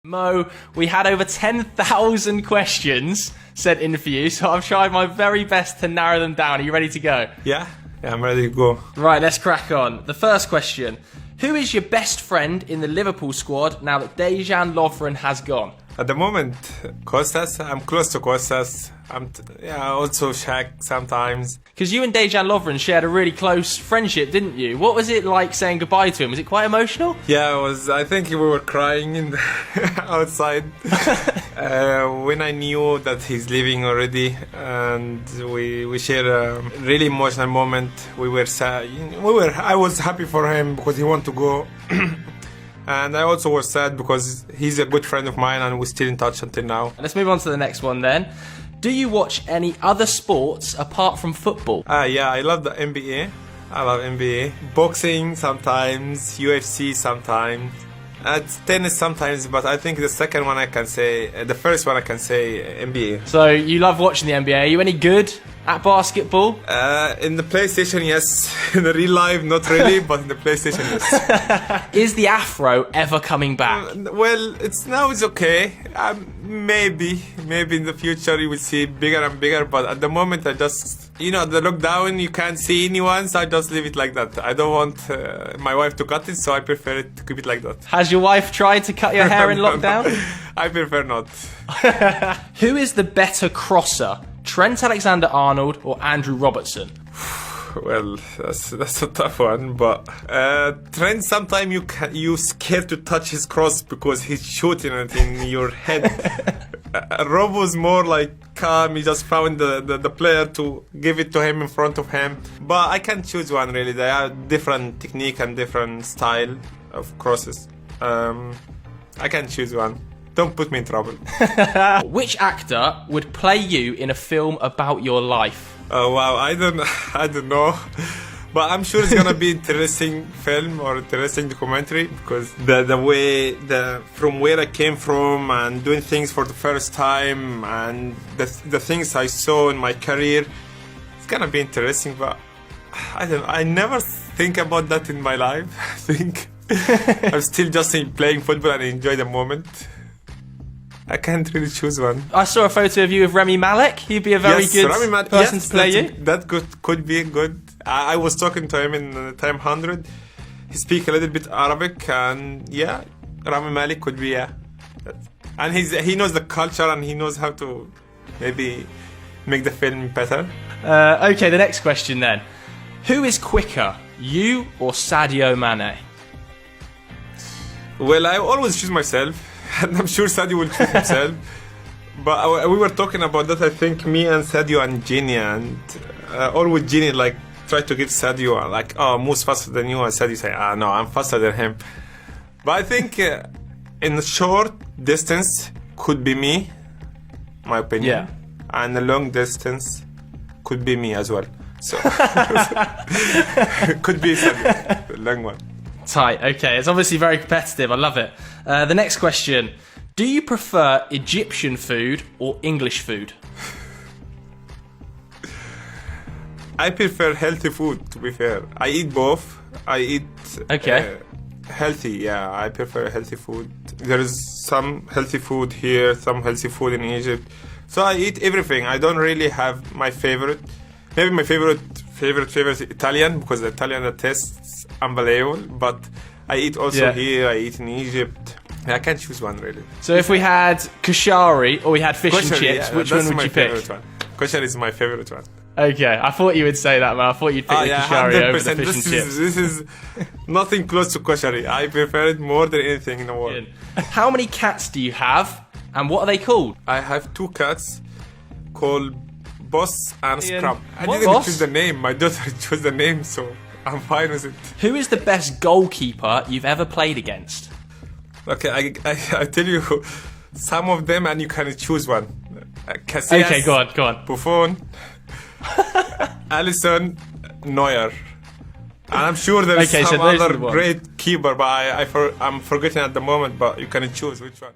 Mo, we had over 10,000 questions sent in for you, so I've tried my very best to narrow them down. Are you ready to go? Yeah, I'm ready to go. Right, let's crack on. The first question. Who is your best friend in the Liverpool squad now that Dejan Lovren has gone? At the moment, Kostas. I'm close to Kostas. Also Shaq sometimes. Because you and Dejan Lovren shared a really close friendship, didn't you? What was it like saying goodbye to him? Was it quite emotional? Yeah, it was. I think we were crying in the outside when I knew that he's leaving already, and we shared a really emotional moment. We were sad. I was happy for him because he wanted to go. And I also was sad because he's a good friend of mine and we're still in touch until now. Let's move on to the next one then. Do you watch any other sports apart from football? Yeah, I love the NBA. I love NBA. Boxing sometimes, UFC sometimes. Tennis sometimes, but I think the first one I can say NBA. So you love watching the NBA. Are you any good at basketball? In the PlayStation, yes. In the real life, not really, but in the PlayStation, yes. Is the afro ever coming back? Well, it's okay. Maybe in the future you will see bigger and bigger, but at the moment I just, the lockdown, you can't see anyone, so I just leave it like that. I don't want my wife to cut it, so I prefer to keep it like that. Has your wife tried to cut your hair in lockdown? I prefer not. Who is the better crosser? Trent Alexander-Arnold or Andrew Robertson? Well, that's a tough one, but Trent, sometimes you scared to touch his cross because he's shooting it in your head. Rob was more like calm. He just found the player to give it to him in front of him. But I can't choose one really. They are different technique and different style of crosses. I can't choose one. Don't put me in trouble. Which actor would play you in a film about your life? Oh wow, I don't know, but I'm sure it's gonna be interesting film or interesting documentary because the way from where I came from and doing things for the first time and the things I saw in my career, it's gonna be interesting. But I never think about that in my life. I think I'm still just playing football and enjoy the moment. I can't really choose one. I saw a photo of you with Rami Malek. He'd be a very good person to play you. That could be good. I was talking to him in Time 100. He speaks a little bit Arabic, and yeah, Rami Malek could be, yeah. And he knows the culture and he knows how to maybe make the film better. Okay, the next question then. Who is quicker, you or Sadio Mane? Well, I always choose myself. And I'm sure Sadio will choose himself. But we were talking about that, I think, me and Sadio and Genie. And always Genie, try to get Sadio, moves faster than you. And Sadio say, no, I'm faster than him. But I think in the short distance, could be me, my opinion. Yeah. And the long distance, could be me as well. So, could be Sadio, the long one. Tight, okay. It's obviously very competitive. I love it. The next question. Do you prefer Egyptian food or English food? I prefer healthy food, to be fair. I eat both. I eat healthy, yeah. I prefer healthy food. There is some healthy food here, some healthy food in Egypt. So I eat everything. I don't really have my favorite. Maybe my favorite is Italian, because the Italian tastes unbelievable. But I eat also here, I eat in Egypt. I can't choose one really. So if we had kashari or we had fish and chips, which one would you pick? Kashari is my favorite one. Okay, I thought you would say that, man. I thought you'd pick the kashari over the fish and chips. This is nothing close to kashari. I prefer it more than anything in the world. How many cats do you have, and what are they called? I have 2 cats called Boss and Scrub. I didn't choose the name. My daughter chose the name, so I'm fine with it. Who is the best goalkeeper you've ever played against? Okay, I tell you some of them, and you can choose one. Casillas, okay, go on. Buffon, Alisson, Neuer. And I'm sure there's some other great keeper, but I'm forgetting at the moment. But you can choose which one.